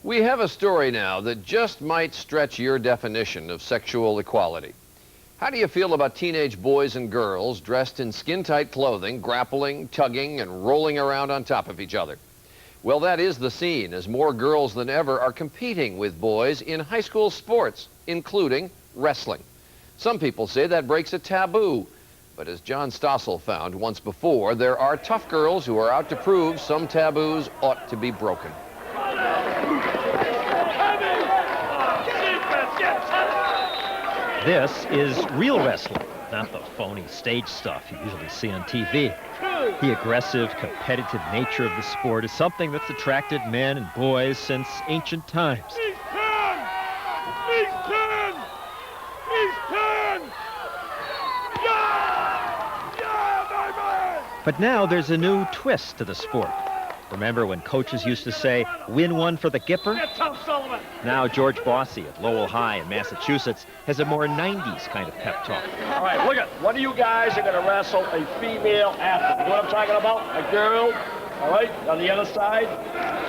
We have a story now that just might stretch your definition of sexual equality. How do you feel about teenage boys and girls dressed in skin-tight clothing, grappling, tugging, and rolling around on top of each other? Well, that is the scene as more girls than ever are competing with boys in high school sports, including wrestling. Some people say that breaks a taboo. But as John Stossel found once before, there are tough girls who are out to prove some taboos ought to be broken. This is real wrestling, not the phony stage stuff you usually see on TV. The aggressive, competitive nature of the sport is something that's attracted men and boys since ancient times. He's 10! He's 10! He's 10! Yeah! Yeah, baby! But now there's a new twist to the sport. Remember when coaches used to say, win one for the Gipper? Get tough, Sullivan! Now George Bossy at Lowell High in Massachusetts has a more 90s kind of pep talk. All right, look at, one of you guys are going to wrestle a female athlete. You know what I'm talking about? A girl, all right, on the other side.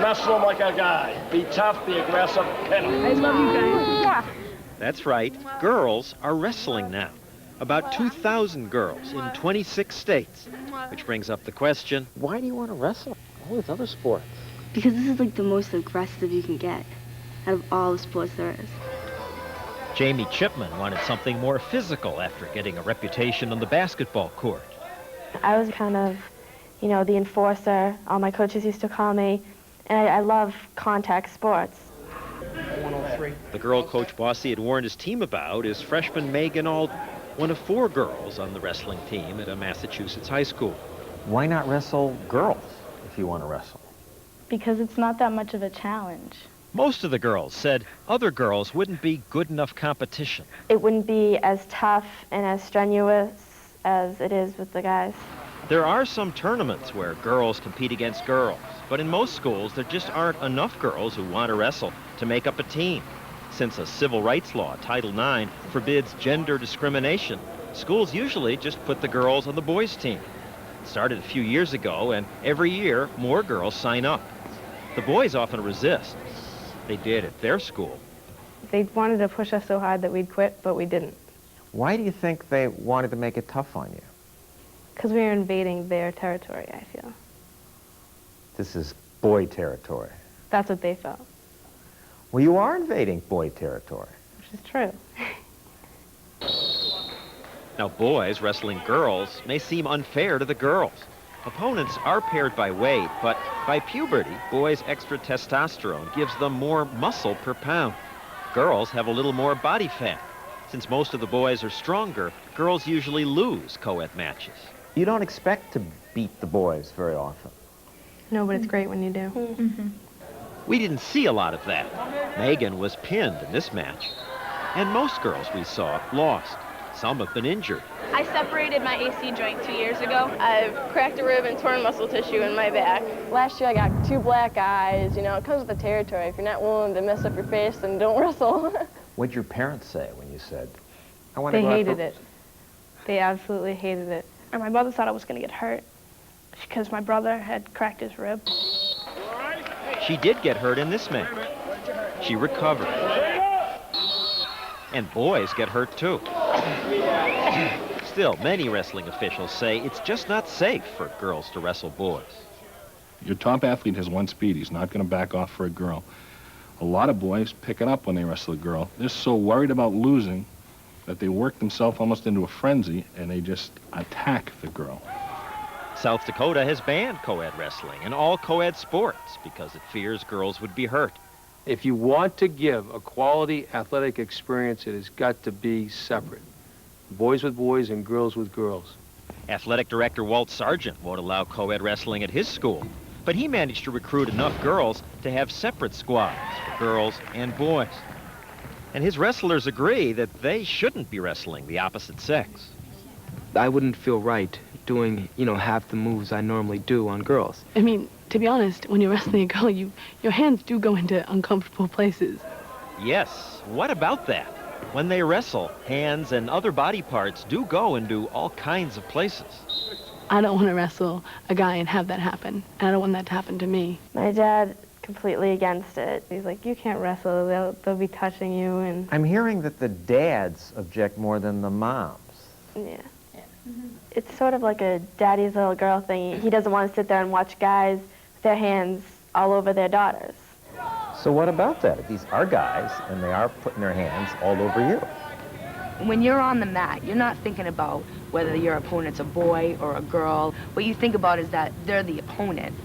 Wrestle them like a guy. Be tough, be aggressive, hit them. I love you guys. That's right, girls are wrestling now. About 2,000 girls in 26 states. Which brings up the question, why do you want to wrestle? All these other sports. Because this is like the most aggressive you can get out of all the sports there is. Jamie Chipman wanted something more physical after getting a reputation on the basketball court. I was kind of, you know, the enforcer. All my coaches used to call me. And I love contact sports. 103. The girl Coach Bossy had warned his team about is freshman Megan Alden, one of 4 girls on the wrestling team at a Massachusetts high school. Why not wrestle girls if you want to wrestle? Because it's not that much of a challenge. Most of the girls said other girls wouldn't be good enough competition. It wouldn't be as tough and as strenuous as it is with the guys. There are some tournaments where girls compete against girls, but in most schools there just aren't enough girls who want to wrestle to make up a team. Since a civil rights law, Title IX, forbids gender discrimination, schools usually just put the girls on the boys' team. It started a few years ago, and every year more girls sign up. The boys often resist. They did at their school. They wanted to push us so hard that we'd quit, but we didn't. Why do you think they wanted to make it tough on you? Because we were invading their territory, I feel. This is boy territory. That's what they felt, Well, you are invading boy territory. which is true. Now, boys wrestling girls may seem unfair to the girls. Opponents are paired by weight, but by puberty, boys' extra testosterone gives them more muscle per pound. Girls have a little more body fat. Since most of the boys are stronger, girls usually lose co-ed matches. You don't expect to beat the boys very often. No, but it's great when you do. We didn't see a lot of that. Megan was pinned in this match. And most girls we saw lost. Some have been injured. I separated my AC joint 2 years ago. I've cracked a rib and torn muscle tissue in my back. Last year I got 2 black eyes. You know, it comes with the territory. If you're not willing to mess up your face, then don't wrestle. What'd your parents say when you said, I want to They go out hated for... it. They absolutely hated it. And my mother thought I was going to get hurt because my brother had cracked his rib. She did get hurt in this match. She recovered. And boys get hurt too. Still, many wrestling officials say it's just not safe for girls to wrestle boys. Your top athlete has one speed. He's not going to back off for a girl. A lot of boys pick it up when they wrestle a girl. They're so worried about losing that they work themselves almost into a frenzy and they just attack the girl. South Dakota has banned co-ed wrestling in all co-ed sports because it fears girls would be hurt. If you want to give a quality athletic experience, it has got to be separate. Boys with boys and girls with girls. Athletic director Walt Sargent won't allow co-ed wrestling at his school, but he managed to recruit enough girls to have separate squads for girls and boys. And his wrestlers agree that they shouldn't be wrestling the opposite sex. I wouldn't feel right doing, half the moves I normally do on girls. I mean, to be honest, when you're wrestling a girl, your hands do go into uncomfortable places. Yes, what about that? When they wrestle, hands and other body parts do go into all kinds of places. I don't want to wrestle a guy and have that happen. And I don't want that to happen to me. My dad completely against it. He's like, you can't wrestle, they'll be touching you, and I'm hearing that the dads object more than the moms. yeah. It's sort of like a daddy's little girl thing. He doesn't want to sit there and watch guys with their hands all over their daughters. So what about that? These are guys, and they are putting their hands all over you. When you're on the mat, you're not thinking about whether your opponent's a boy or a girl. What you think about is that they're the opponent.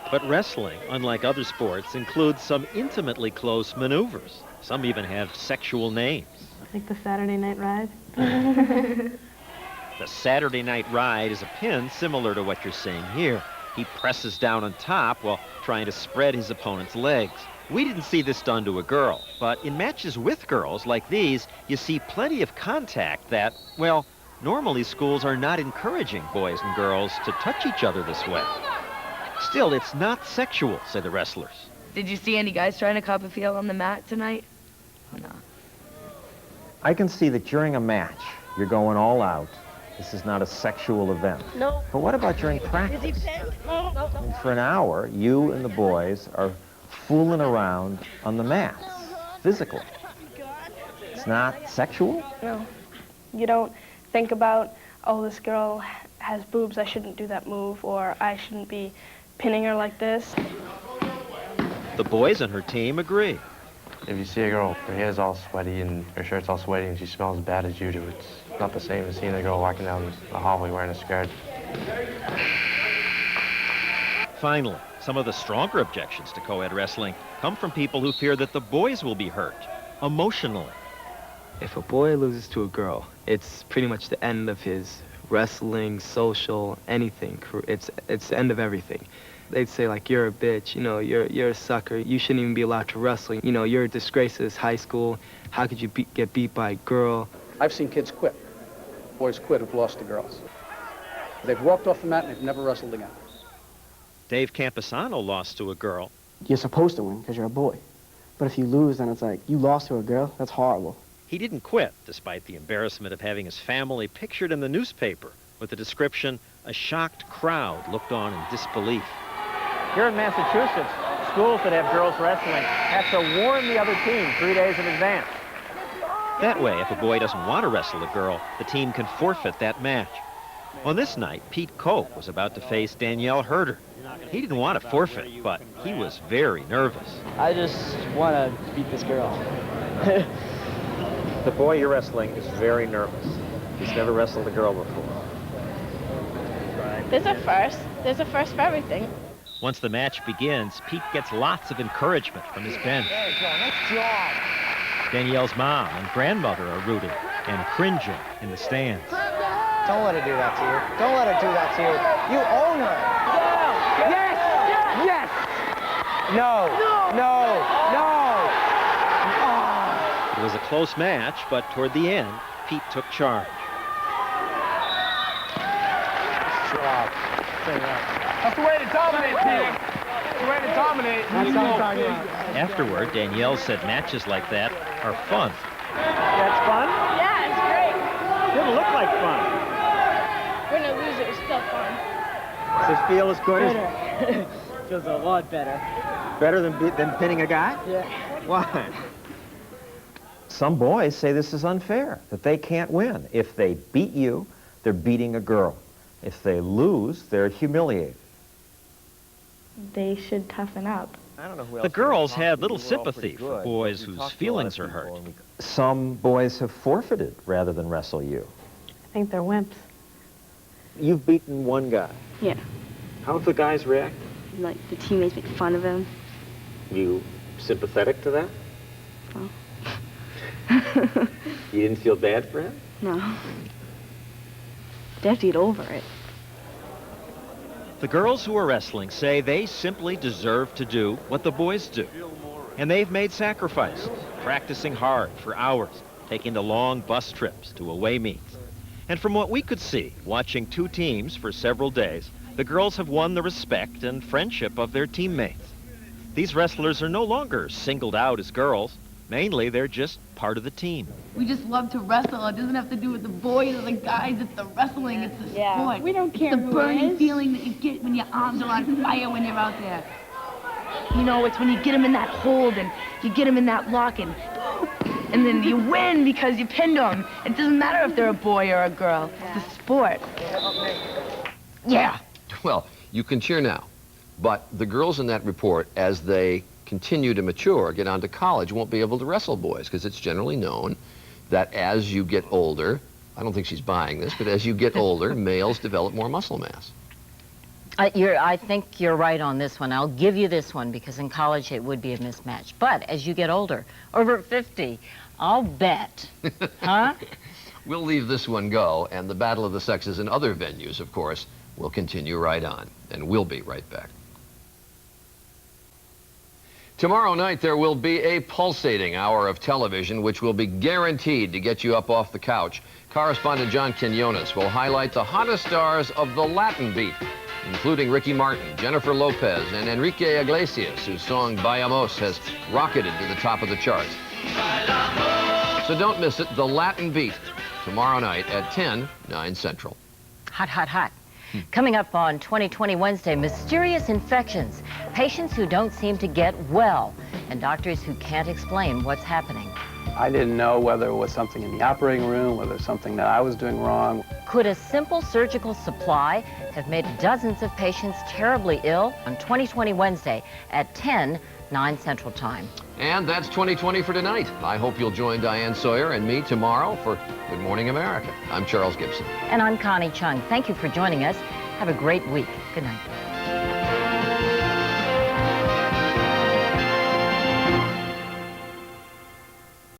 But wrestling, unlike other sports, includes some intimately close maneuvers. Some even have sexual names. Like the Saturday Night Ride. The Saturday Night Ride is a pin similar to what you're seeing here. He presses down on top while trying to spread his opponent's legs. We didn't see this done to a girl, but in matches with girls like these, you see plenty of contact that, well, normally schools are not encouraging boys and girls to touch each other this way. Still, it's not sexual, say the wrestlers. Did you see any guys trying to Copperfield on the mat tonight? No. I can see that during a match, you're going all out. This is not a sexual event. No. But what about during practice? Is he pinned? No. I mean, for an hour, you and the boys are fooling around on the mats, physically. It's not sexual? No. You don't think about, oh, this girl has boobs, I shouldn't do that move, or I shouldn't be pinning her like this. The boys on her team agree. If you see a girl, her hair's all sweaty and her shirt's all sweaty and she smells as bad as you do, it's not the same as seeing a girl walking down the hallway wearing a skirt. Finally, some of the stronger objections to co-ed wrestling come from people who fear that the boys will be hurt emotionally. If a boy loses to a girl, it's pretty much the end of his wrestling, social, anything. It's the end of everything. They'd say, like, you're a bitch, you know, you're a sucker, you shouldn't even be allowed to wrestle, you know, you're a disgrace to this high school, how could you get beat by a girl? I've seen kids quit. Boys quit who've lost to girls. They've walked off the mat and they've never wrestled again. Dave Camposano lost to a girl. You're supposed to win because you're a boy. But if you lose, then it's like, you lost to a girl? That's horrible. He didn't quit, despite the embarrassment of having his family pictured in the newspaper with the description, a shocked crowd looked on in disbelief. Here in Massachusetts, schools that have girls wrestling have to warn the other team 3 days in advance. That way, if a boy doesn't want to wrestle a girl, the team can forfeit that match. On this night, Pete Koch was about to face Danielle Herder. He didn't want to forfeit, but he was very nervous. I just want to beat this girl. The boy you're wrestling is very nervous. He's never wrestled a girl before. There's a first. There's a first for everything. Once the match begins, Pete gets lots of encouragement from his bench. There you go, nice job. Danielle's mom and grandmother are rooting and cringing in the stands. Don't let her do that to you. Don't let her do that to you. You own her. Yes! Yes! No! No! No! It was a close match, but toward the end, Pete took charge. That's the way to dominate, Peter. That's the way to dominate. Afterward, Danielle said matches like that are fun. That's fun? Yeah, it's great. Didn't look like fun. Win or lose, it was still fun. Does it feel as good Better. Feels a lot better. better than pinning a guy? Yeah. Why? Some boys say this is unfair, that they can't win. If they beat you, they're beating a girl. If they lose, they're humiliated. They should toughen up. I don't know who The girls had little sympathy for boys whose feelings are hurt. Some boys have forfeited rather than wrestle you. I think they're wimps. You've beaten one guy. Yeah. How have the guys reacted? Like, the teammates make fun of him. You sympathetic to that? No. You didn't feel bad for him? No. They have to get over it. The girls who are wrestling say they simply deserve to do what the boys do. And they've made sacrifices, practicing hard for hours, taking the long bus trips to away meets. And from what we could see, watching two teams for several days, the girls have won the respect and friendship of their teammates. These wrestlers are no longer singled out as girls. Mainly, they're just part of the team. We just love to wrestle. It doesn't have to do with the boys or the guys. It's the wrestling. It's the sport. We don't care It's the who burning is. feeling that you get when your arms are on fire when you're out there. You know, it's when you get them in that hold and you get them in that lock and then you win because you pinned them. It doesn't matter if they're a boy or a girl. It's a sport. Yeah. Well, you can cheer now, but the girls in that report, as they continue to mature, get on to college, won't be able to wrestle boys, because it's generally known that as you get older, I don't think she's buying this, but as you get older, males develop more muscle mass. I think you're right on this one. I'll give you this one, because in college it would be a mismatch. But as you get older, over 50, I'll bet, huh? We'll leave this one go, and the battle of the sexes in other venues, of course, will continue right on, and we'll be right back. Tomorrow night, there will be a pulsating hour of television which will be guaranteed to get you up off the couch. Correspondent John Quinones will highlight the hottest stars of the Latin beat, including Ricky Martin, Jennifer Lopez, and Enrique Iglesias, whose song Vayamos has rocketed to the top of the charts. So don't miss it, the Latin beat, tomorrow night at 10, 9 Central. Hot, hot, hot. Coming up on 2020 Wednesday, mysterious infections, patients who don't seem to get well, and doctors who can't explain what's happening. I didn't know whether it was something in the operating room, whether it was something that I was doing wrong. Could a simple surgical supply have made dozens of patients terribly ill? On 2020 Wednesday at 10, 9 Central Time. And that's 2020 for tonight. I hope you'll join Diane Sawyer and me tomorrow for Good Morning America. I'm Charles Gibson. And I'm Connie Chung. Thank you for joining us. Have a great week. Good night.